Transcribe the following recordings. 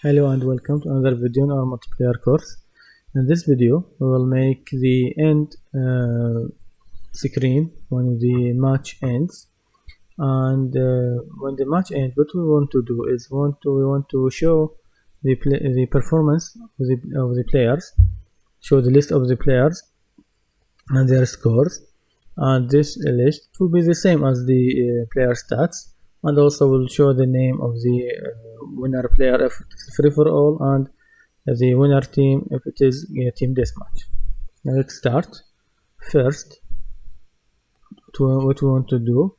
Hello and welcome to another video in our multiplayer course. In this video we will make the end screen when the match ends, and when the match ends, what we want to do is we want to show the performance of the players, show the list of the players and their scores, and this list will be the same as the player stats, and also will show the name of the winner player if it is free for all, and the winner team if it is team deathmatch. Now let's start. First, what we want to do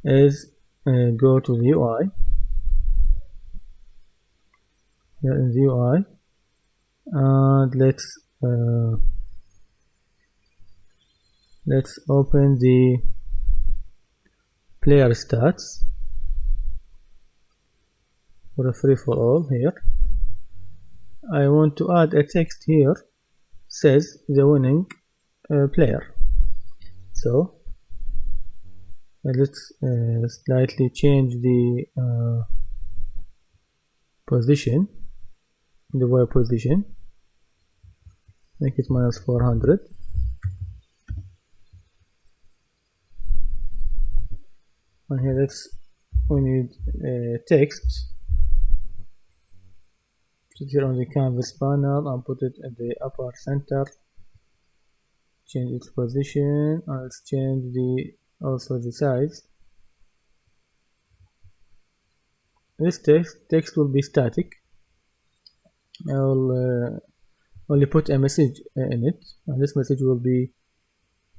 is go to the UI. Here in the UI, and let's open the player stats for a free for all. Here I want to add a text here says the winning player. So let's slightly change the position, the Y position, make it -400. And here we need text. Put it here on the canvas panel and put it at the upper center. Change its position, and let's change also the size. This text will be static. I will only put a message in it, and this message will be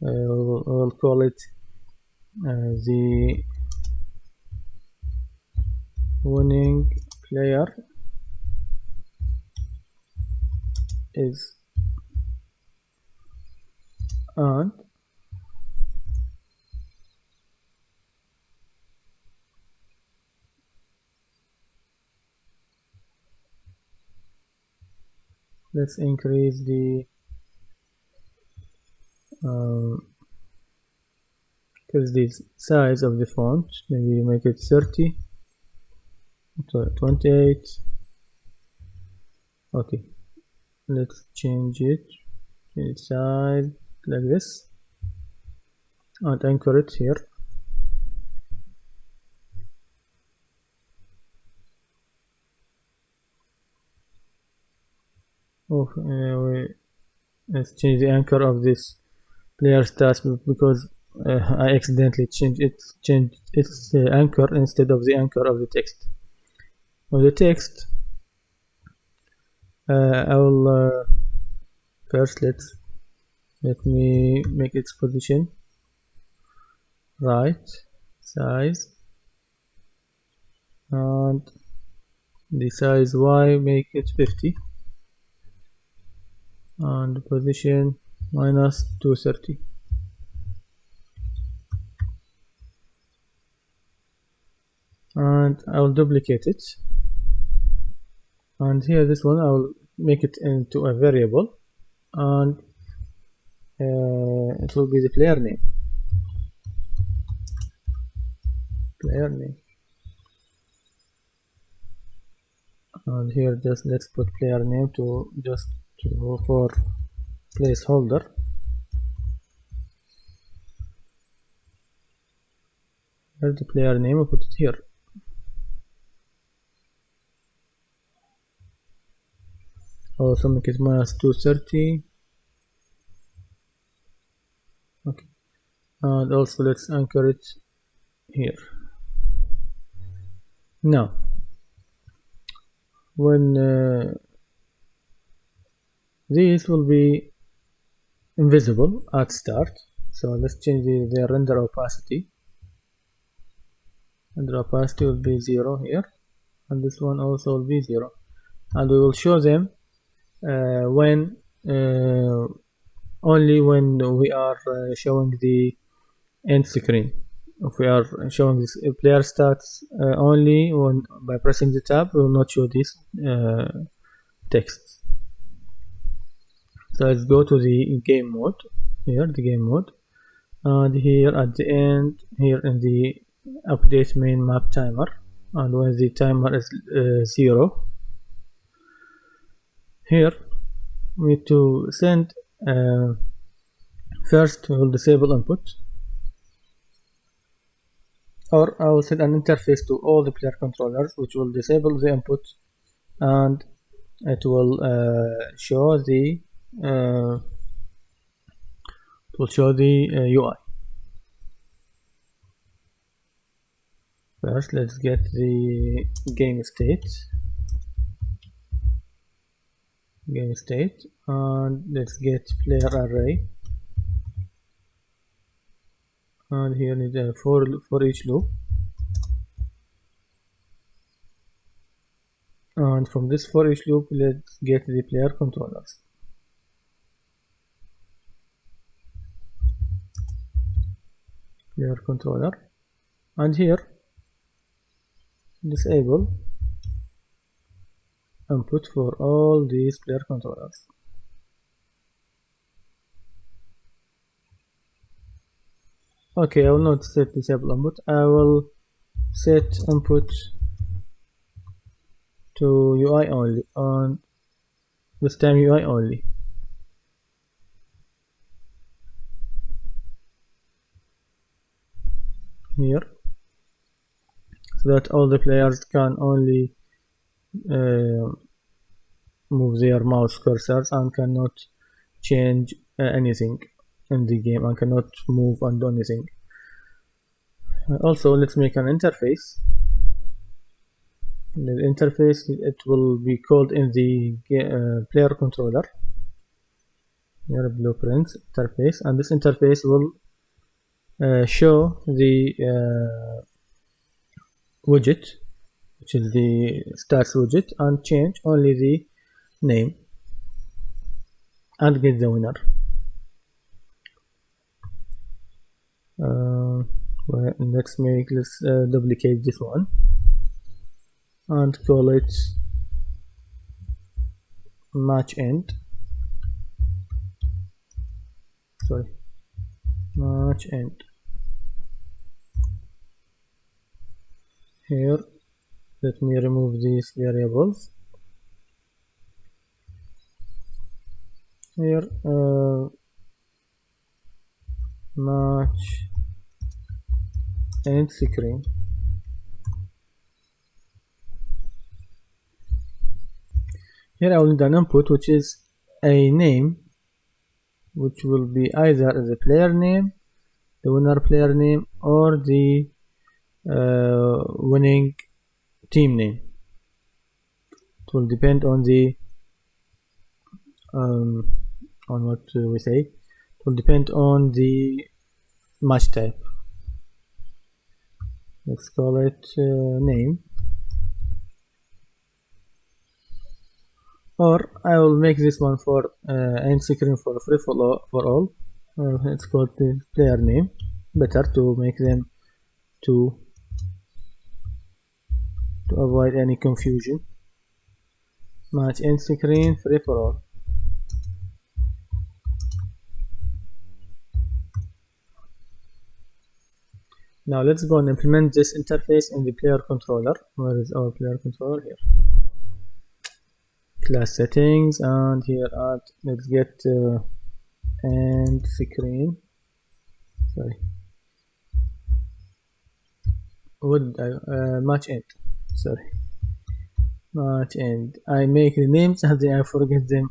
we'll call it the winning player is on. Let's increase the size of the font. Maybe make it 30, 28. Okay, let's change its size like this and anchor it here. Let's change the anchor of this player stats because I accidentally changed its anchor instead of the anchor of the text. For the text, I will first let me make its position right, size, and the size Y, make it 50, and position -230. And I will duplicate it, and here this one I will make it into a variable, and it will be the player name. And here just let's put player name for placeholder. Here's the player name, I'll put it here. Also make it -230. Okay, and also let's anchor it here. Now when these will be invisible at start, so let's change the render opacity, and the opacity will be 0 here, and this one also will be 0, and we will show them only when we are showing the end screen. If we are showing this player stats only by pressing the tab, we will not show this text. So let's go to the game mode. Here the game mode, and here at the end, here in the update main map timer, and when the timer is 0, Here we need to send first we will disable input, or I will set an interface to all the player controllers which will disable the input, and it will show the UI. First, let's get the game state, and let's get player array, and here is a for each loop, and from this for each loop let's get the player controllers. Player controller, and here disable input for all these player controllers. Okay, I will not set disable input, I will set input to UI only, and this time UI only. Here, so that all the players can only move their mouse cursors and cannot change anything in the game, and cannot move and do anything. Also, let's make an interface. The interface, it will be called in the player controller. Here, blueprints interface, and this interface will show the widget, which is the stats widget, and change only the name and get the winner. Let's duplicate this one and call it match end. Here, let me remove these variables. Here, match end screen. Here I will need an input which is a name, which will be either the player name, the winner player name, or the winning team name. It will depend on the on what we say. It will depend on the match type. Let's call it name, or I will make this one for end screen for free for all. It's called the player name. Better to make them to avoid any confusion. Match end screen free for all. Now let's go and implement this interface in the player controller. Where is our player controller? Here. Class settings, and here let's get end screen. Match end. Match end. I make the names and then I forget them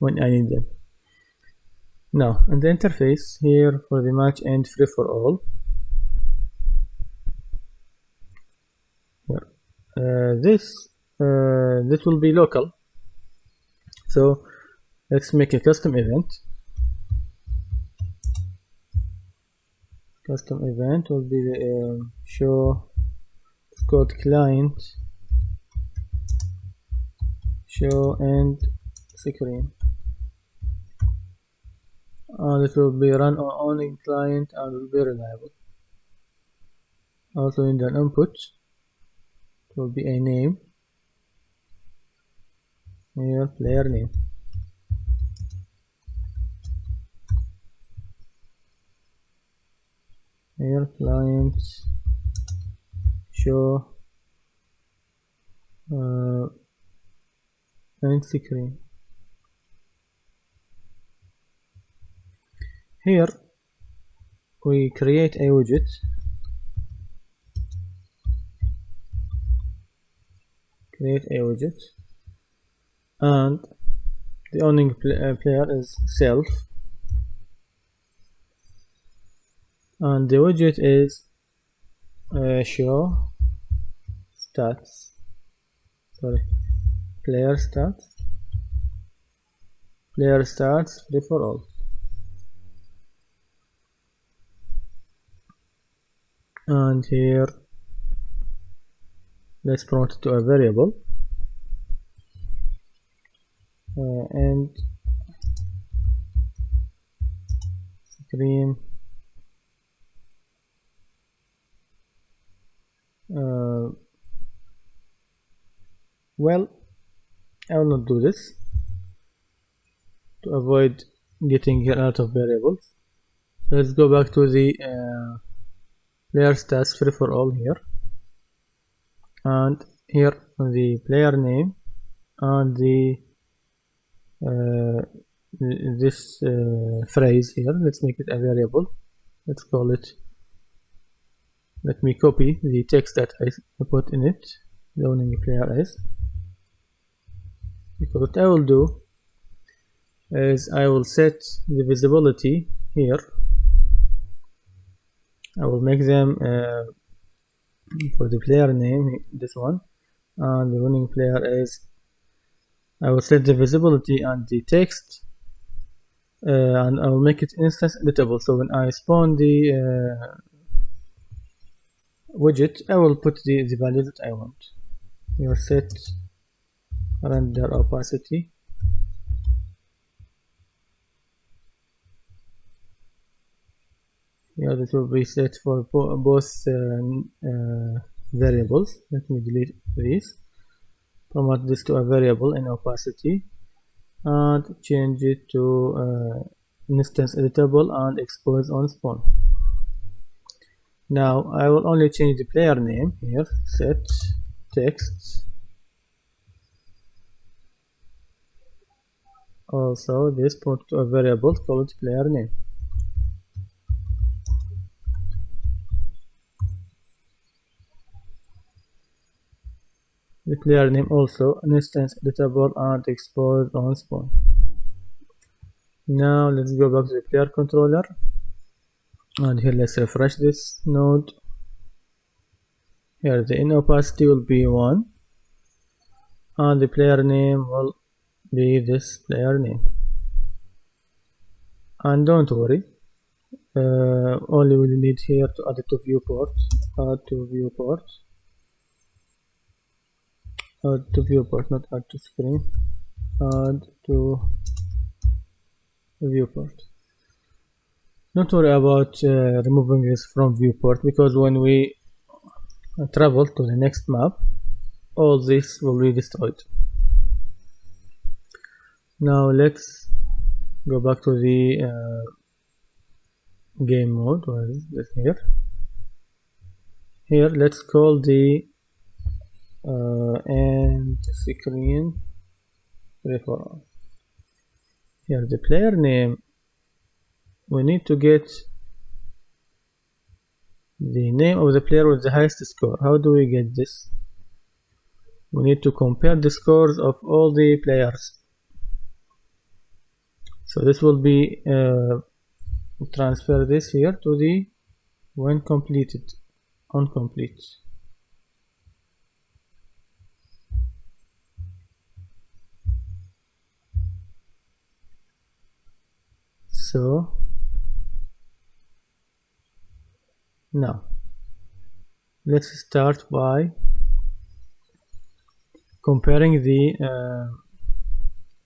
when I need them. Now in the interface here for the match end free for all. This will be local, so let's make a custom event. Custom event will be the show, it's called client show end screen, and it will be run on only client and will be reliable. Also in the input it will be a name. Here, player name. Here, client show print screen. Here we create a widget, and the owning player is self, and the widget is show stats, player stats free for all. And here let's prompt it to a variable, and screen well, I will not do this to avoid getting here a lot of variables. Let's go back to the player stats free for all here, and here the player name and the this phrase here, let's make it a variable. Let's call it, let me copy the text that I put in it, the owning player is, because what I will do is I will set the visibility here. I will make them for the player name, this one, and the owning player is, I will set the visibility and the text, and I will make it instance editable. So when I spawn the widget, I will put the value that I want. Here set render opacity, yeah, this will be set for both variables. Let me delete these, format this to a variable in opacity, and change it to instance editable and expose on spawn. Now I will only change the player name here, set text, also this put to a variable called player name. The player name also instance editable and exposed on spawn. Now let's go back to the player controller, and here let's refresh this node. Here the in opacity will be 1, and the player name will be this player name. And don't worry, only we need here to add it to viewport, not add to screen, add to viewport. Don't worry about removing this from viewport, because when we travel to the next map, all this will be destroyed. Now let's go back to the game mode. Where is this? Here let's call the and screen free for all. Here the player name, we need to get the name of the player with the highest score. How do we get this? We need to compare the scores of all the players. So this will be transfer this here to the when completed, on complete. So now let's start by comparing the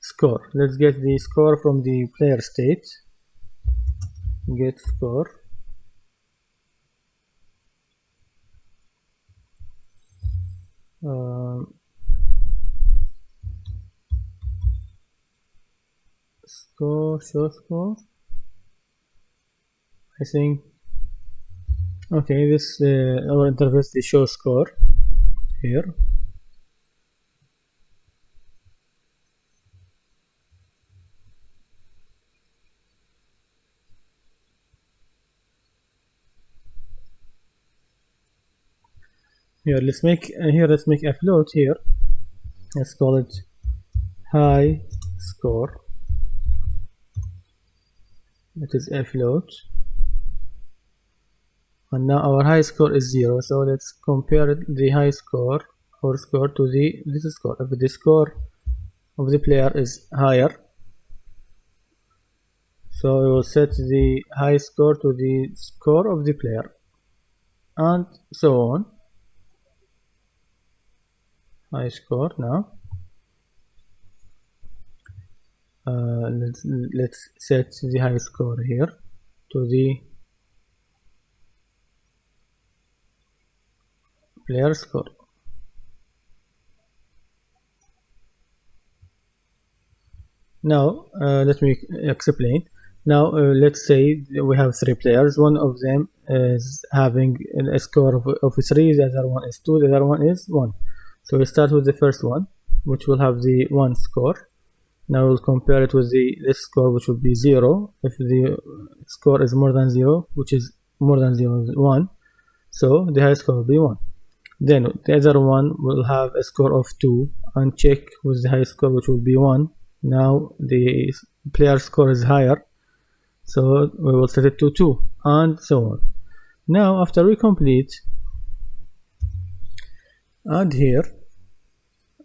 score. Let's get the score from the player state. Get score. Show score. I think okay, this our interface the show score here. let's make a float here. Let's call it high score. It is a float, and now our high score is 0. So let's compare the high score or score to this score. If the score of the player is higher, so we will set the high score to the score of the player, and so on. High score now. Let's set the high score here to the player score. Now let me explain. Now let's say we have 3 players. One of them is having a score of 3, the other one is 2, the other one is 1. So we start with the first one, which will have the 1 score. Now we'll compare it with this score, which will be 0. If the score is more than 0, which is more than 0 is 1, so the high score will be 1. Then the other one will have a score of 2, and check with the high score, which will be 1. Now the player score is higher, so we will set it to 2, and so on. Now after we complete, and here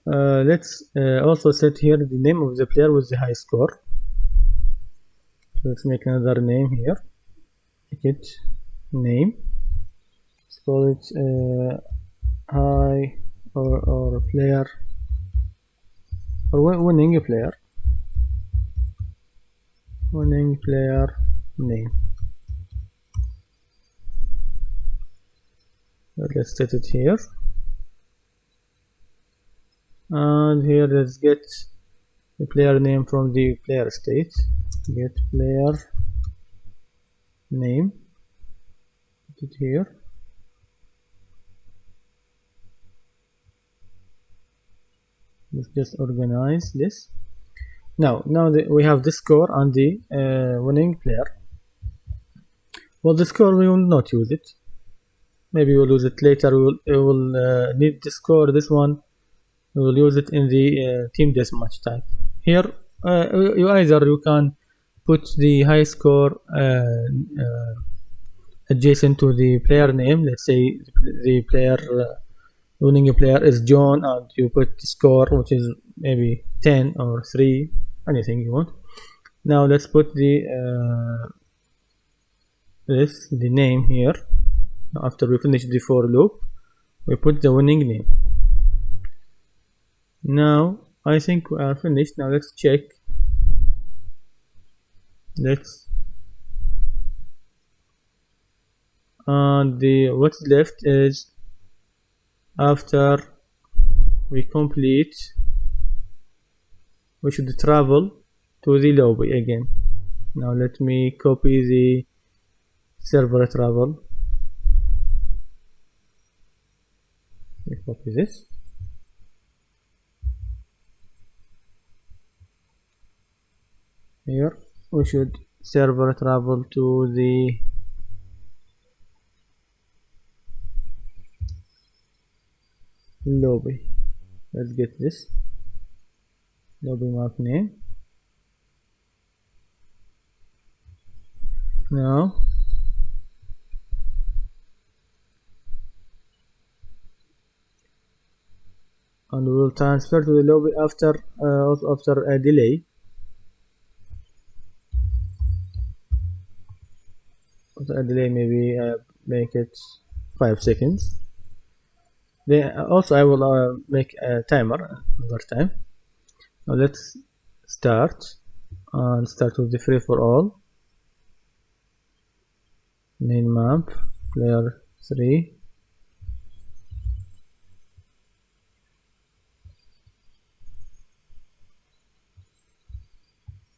let's also set here the name of the player with the high score. Let's make another name here. Make it name. Let's call it high or player or winning player. Winning player name. Let's set it here. And here let's get the player name from the player state. Get player name. Put it here. Let's just organize this. Now we have the score and the winning player. Well, the score we will not use it. Maybe we'll use it later. We will need the score. This one we will use it in the team deathmatch type. Here you can put the high score adjacent to the player name. Let's say the player winning player is John, and you put the score, which is maybe 10 or 3, anything you want. Now let's put the name here. After we finish the for loop, we put the winning name. Now I think we are finished. Now let's check. And what's left is, after we complete, we should travel to the lobby again. Now let me copy the server travel. We copy this. Here we should server travel to the lobby. Let's get this lobby map name. Now and we will transfer to the lobby after a delay. After a delay, maybe make it 5 seconds. Then also I will make a timer another time. Now let's start with the free for all. Main map, player 3.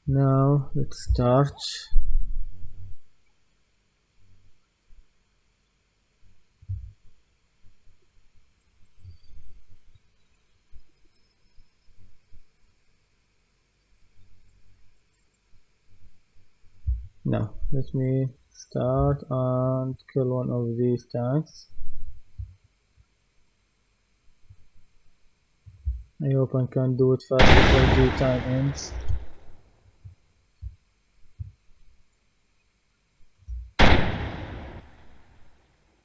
Now let's start. Now let me start and kill one of these tanks. I hope I can do it fast before the time ends.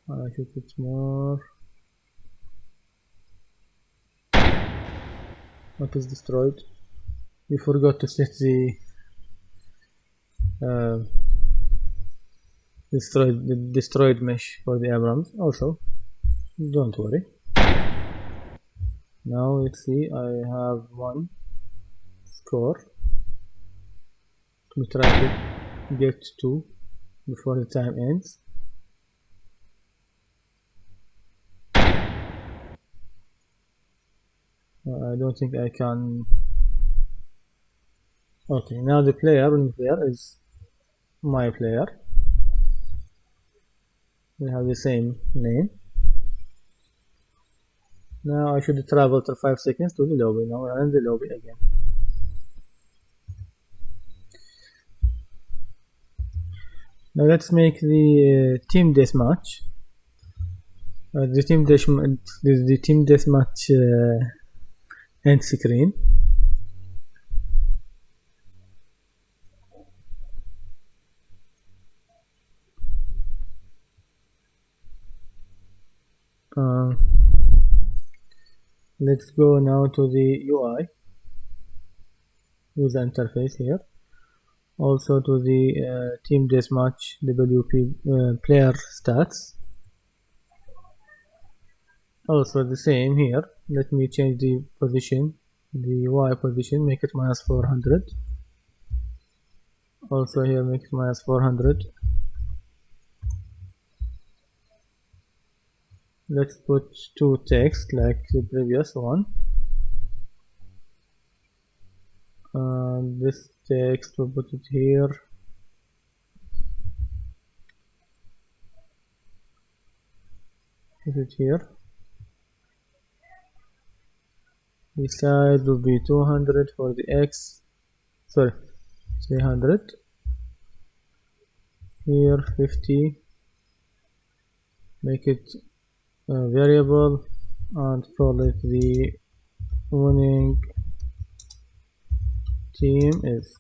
I should put more. What is destroyed? We forgot to set the destroyed mesh for the Abrams. Also, don't worry. Now let's see. I have one score. We try to get 2 before the time ends. I don't think I can. Okay, now the winning player is my player. We have the same name. Now I should travel for 5 seconds to the lobby. Now we're in the lobby again. Now let's make the team deathmatch. The team deathmatch end screen. Let's go now to the UI user interface here. Also to the team deathmatch WP player stats. Also the same here. Let me change the position, the UI position, make it -400. Also here make it -400. Let's put 2 text like the previous one. This text we'll put it here. Put it here. The size will be 200 for the X. Sorry, 300. Here 50. Make it a variable and call it the winning team is,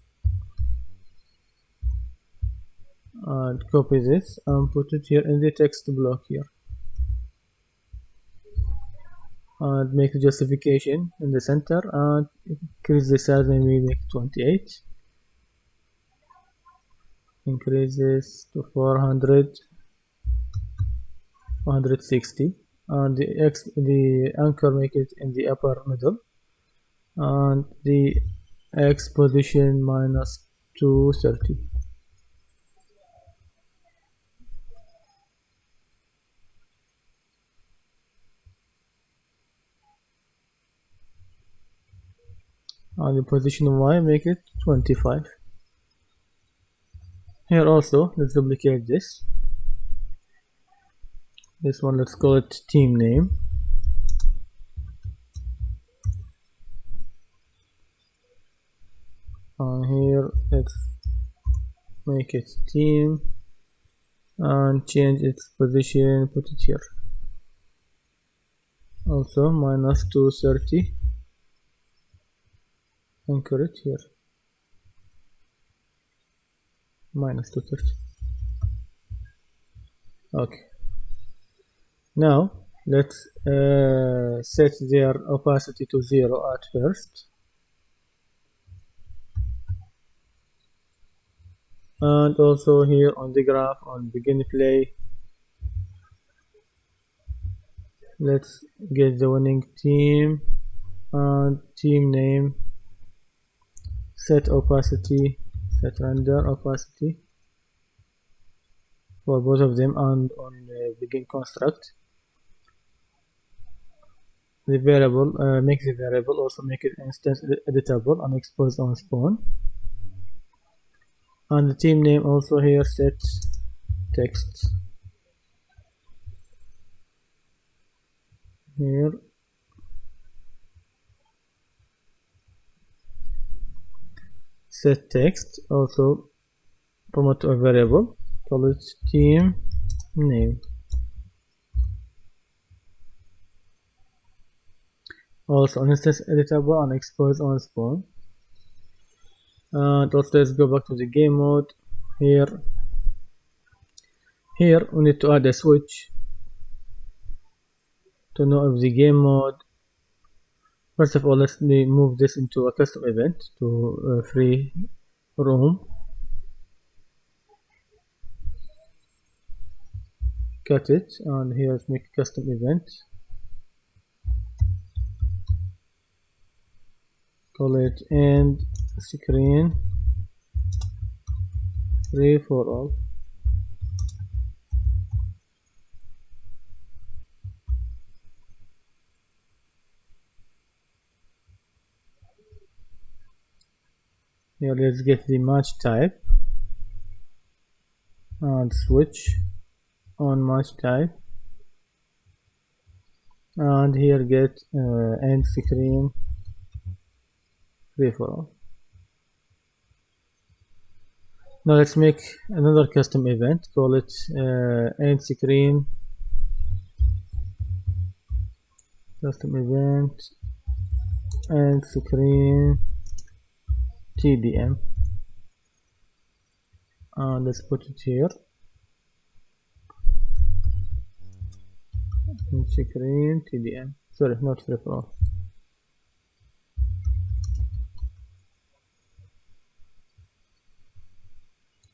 and copy this and put it here in the text block here, and make the justification in the center and increase the size, maybe make 28, increase this to 400, 460, and the anchor make it in the upper middle, and the X position -230. And the position Y make it 25. Here also let's duplicate this one, let's call it team name. And here let's make it team and change its position, put it here. Also -230, anchor it here, -230. Okay, now let's set their opacity to 0 at first, and also here on the graph on begin play, let's get the winning team and team name, set opacity, set render opacity for both of them, and on begin construct the variable, make the variable, also make it instance editable and expose on spawn, and the team name also here set text here, set text, also promote to a variable, call it team name. Also instance editable and expose on spawn. And also let's go back to the game mode. Here we need to add a switch to know if the game mode. First of all, let's move this into a custom event to free room. Cut it, and here let's make a custom event. Call it end screen free for all. Here let's get the match type and switch on match type, and here get end screen free for all. Now let's make another custom event, call it end screen custom event end screen TDM, and let's put it here. End screen TDM, sorry, not free for all.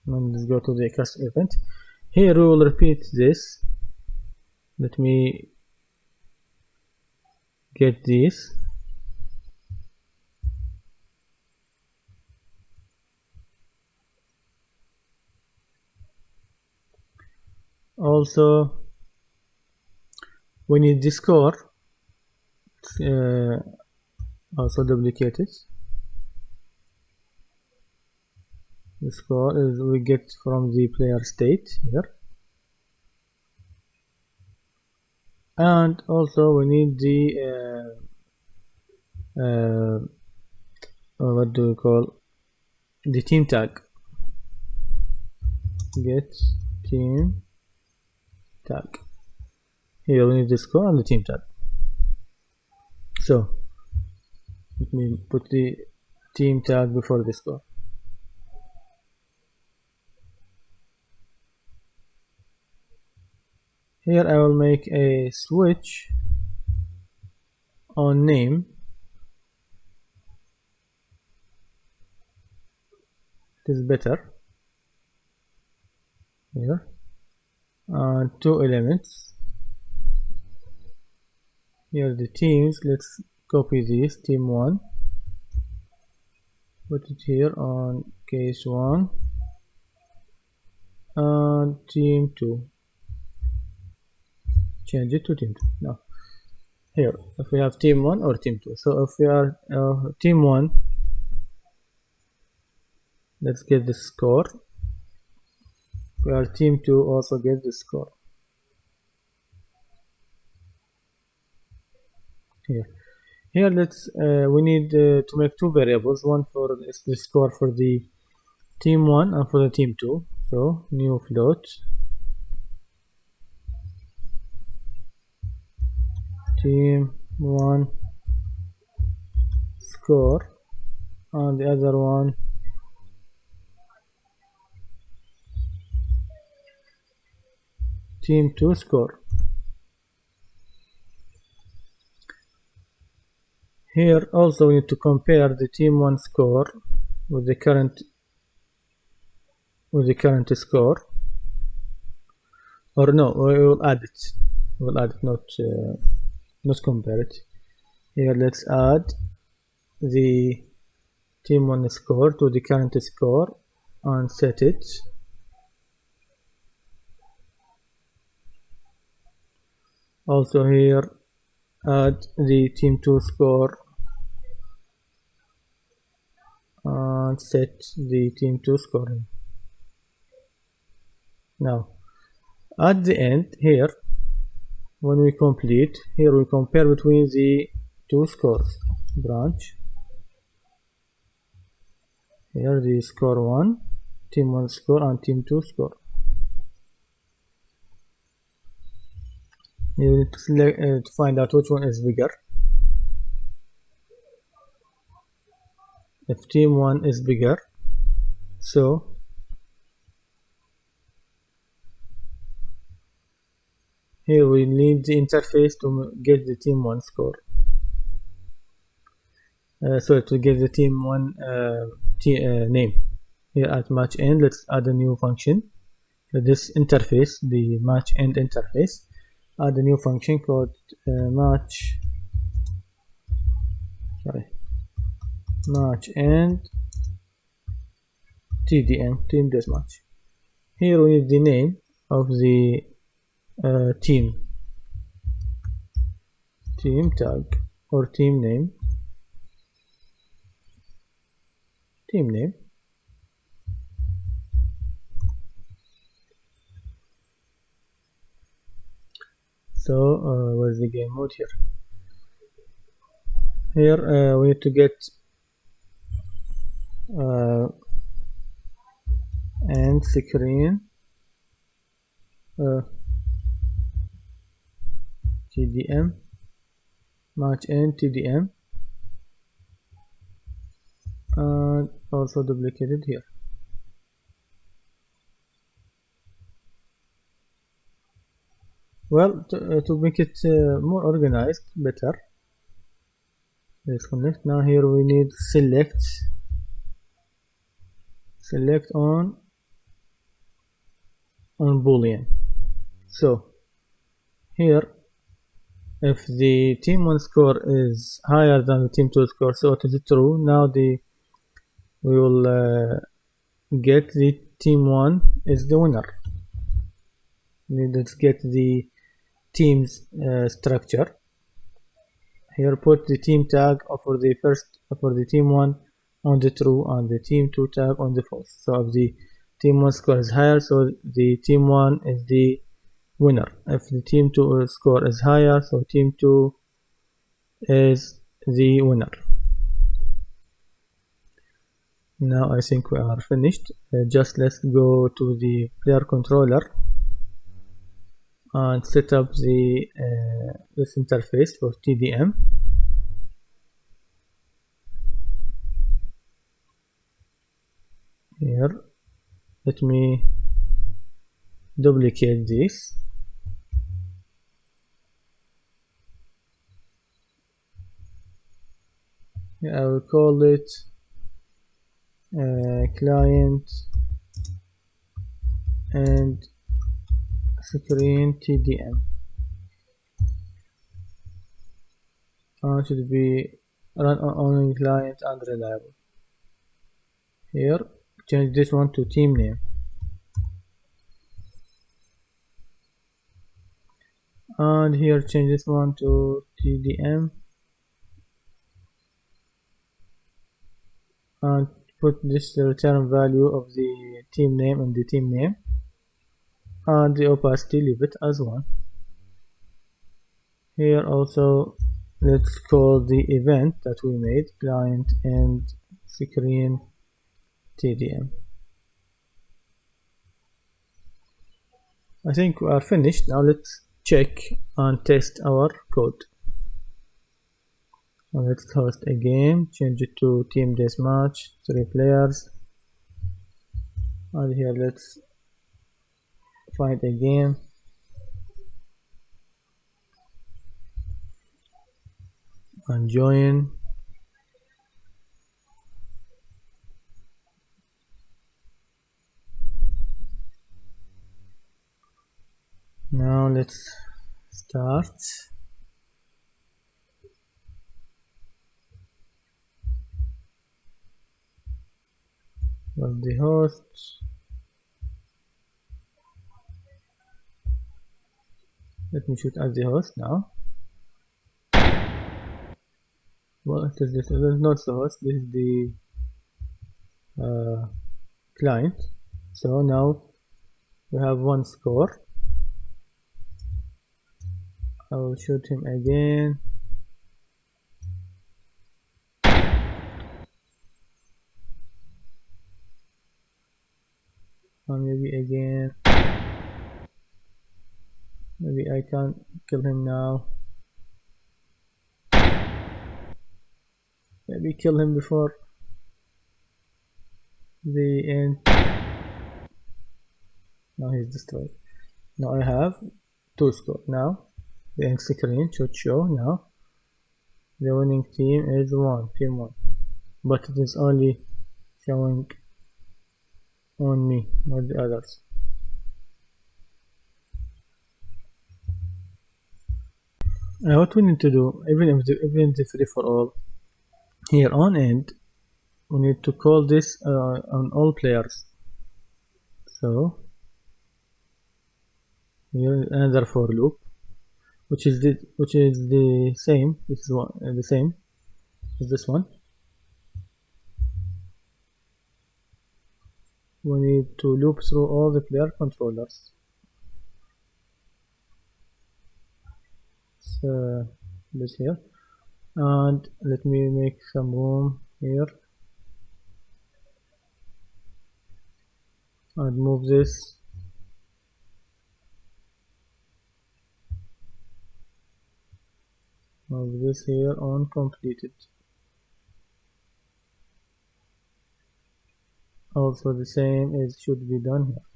And let's go to the custom event. Here we will repeat this. Let me get this. Also we need the score, also duplicate it. The score is we get from the player state here, and also we need the what do we call the team tag. Get team tag. Here we need the score and the team tag. So let me put the team tag before the score. Here I will make a switch on name. It is better here, and two elements. Here the teams, let's copy this, team 1, put it here on case 1, and team 2, change it to team 2. Now here if we have team 1 or team 2, so if we are team 1, let's get the score. If we are team 2, also get the score. Here let's we need to make two variables, one for the score for the team 1 and for the team 2. So new float team 1 score, and the other one team 2 score. Here also we need to compare the team 1 score with the current score, or no, we will add it. We'll add it, not compare it. Here let's add the team 1 score to the current score and set it. Also here add the team 2 score and set the team 2 score. Now at the end here, when we complete, here we compare between the two scores. Branch here the score 1, team 1 score, and team 2 score. You need to select to find out which one is bigger. if team 1 is bigger, so here we need the interface to get the team 1 score. So to get the team 1 name. Here at match end, let's add a new function. This interface, the match end interface, add a new function called match end TDM, team deathmatch. Here we need the name of the team tag or team name. So where's the game mode here? Here we need to get and screen TDM match end TDM, and also duplicated here. Well, to make it more organized, better, let's connect. Now here we need select on boolean. So here, if the team 1 score is higher than the team 2 score, so it is true. Now we will get the team 1 is the winner. Let's get the team's structure. Here put the team tag for the team 1 on the true and the team 2 tag on the false. So if the team 1 score is higher, so the team 1 is the winner. If the team 2 score is higher, so team 2 is the winner. Now I think we are finished. Just let's go to the player controller and set up this interface for TDM. Here, let me duplicate this. I will call it client and screen TDM. Should be run on only client and reliable. Here, change this one to team name. And here, change this one to TDM. And put this return value of the team name and the team name. And the opacity, leave it as 1. Here also, let's call the event that we made client and screen TDM. I think we are finished. Now let's check and test our code. Now let's host a game, change it to team deathmatch, 3 players. And here let's find a game. And join. Now let's start. Well, the host. Let me shoot as the host now. Well, it is this is not the host, this is the client. So now we have 1 score. I will shoot him again. And maybe again. Maybe I can't kill him now. Maybe kill him before. the end. Now he's destroyed. Now I have 2 score. Now the end screen should show now the winning team is team 1, but it is only showing on me, not the others. Now what we need to do, even if the free for all, here on end, we need to call this on all players. So here another for loop, which is the same. This is the same as this one. We need to loop through all the player controllers. So this here, and let me make some room here and move this. Move this here on completed. Also the same as should be done here.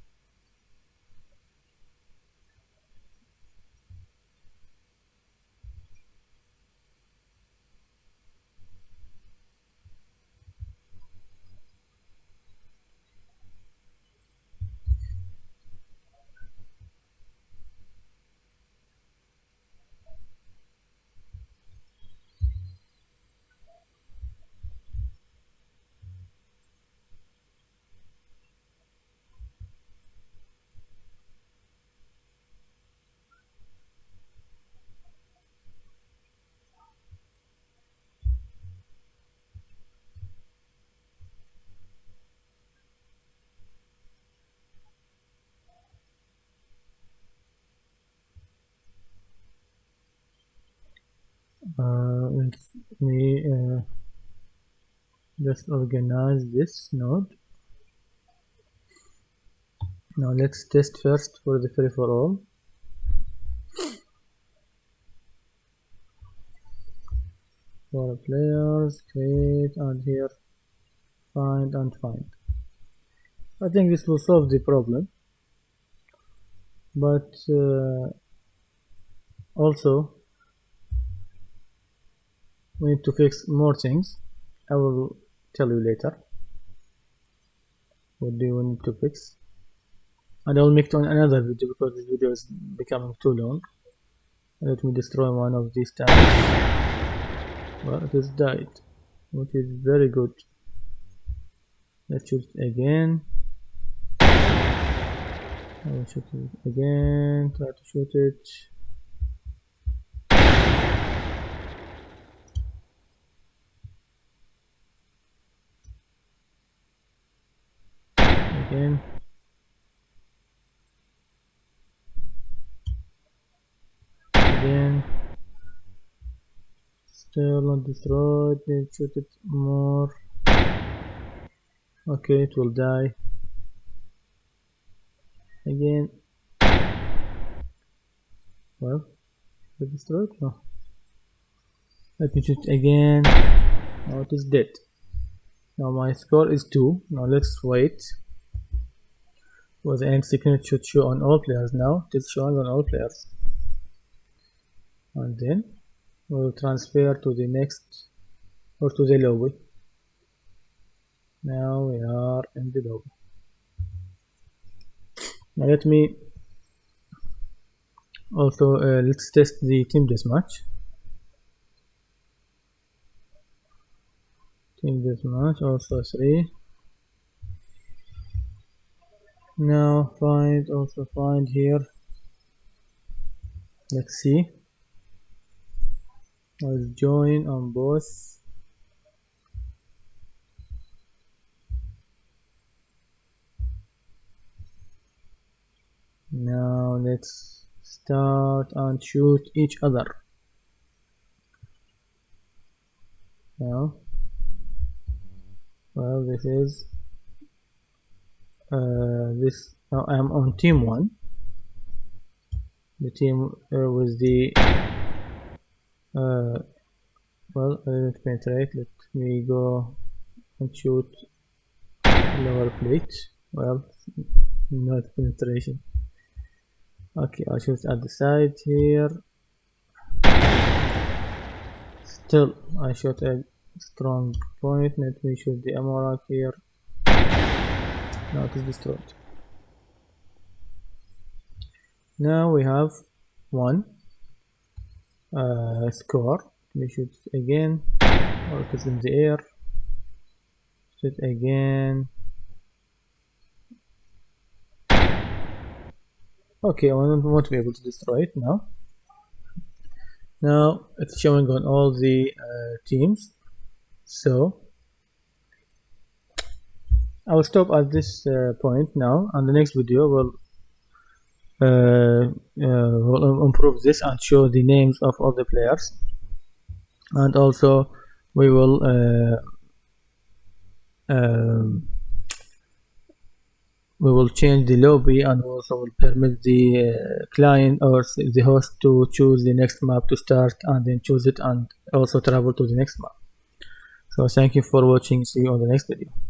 Let me just organize this node. Now let's test first for the free for all. For players, create, and here find and find. I think this will solve the problem, but also we need to fix more things. I will tell you later what do you need to fix, and I will make it on another video because this video is becoming too long. Let me destroy one of these tabs. Well, it has died, which is very good. Let's shoot it again. I will shoot it again. Try to shoot it. Again. Again. Still not destroyed. Let's shoot it more. Okay, it will die. Again. Well, is it destroyed? No. Let me shoot again. Now it is dead. Now my score is 2. Now let's wait. For the end screen should show on all players now. It is showing on all players. And then we will transfer to the next or to the lobby. Now we are in the lobby. Now let me also let's test the team deathmatch. Team deathmatch also 3. Now find here. Let's see. I'll join on both. Now let's start and shoot each other. Now, well, this is this. Now I'm on team 1. The team with the well, I didn't penetrate. Let me go and shoot lower plate. Well, not penetration. Okay, I shoot at the side here. Still, I shot a strong point. Let me shoot the ammo rack here. Now it is destroyed. Now we have one score. Let me shoot again. Or it is in the air. Shoot again. Okay, I won't be able to destroy it now. Now it's showing on all the teams. So I will stop at this point now, and the next video will improve this and show the names of all the players, and also we will change the lobby, and also will permit the client or the host to choose the next map to start, and then choose it and also travel to the next map. So thank you for watching. See you on the next video.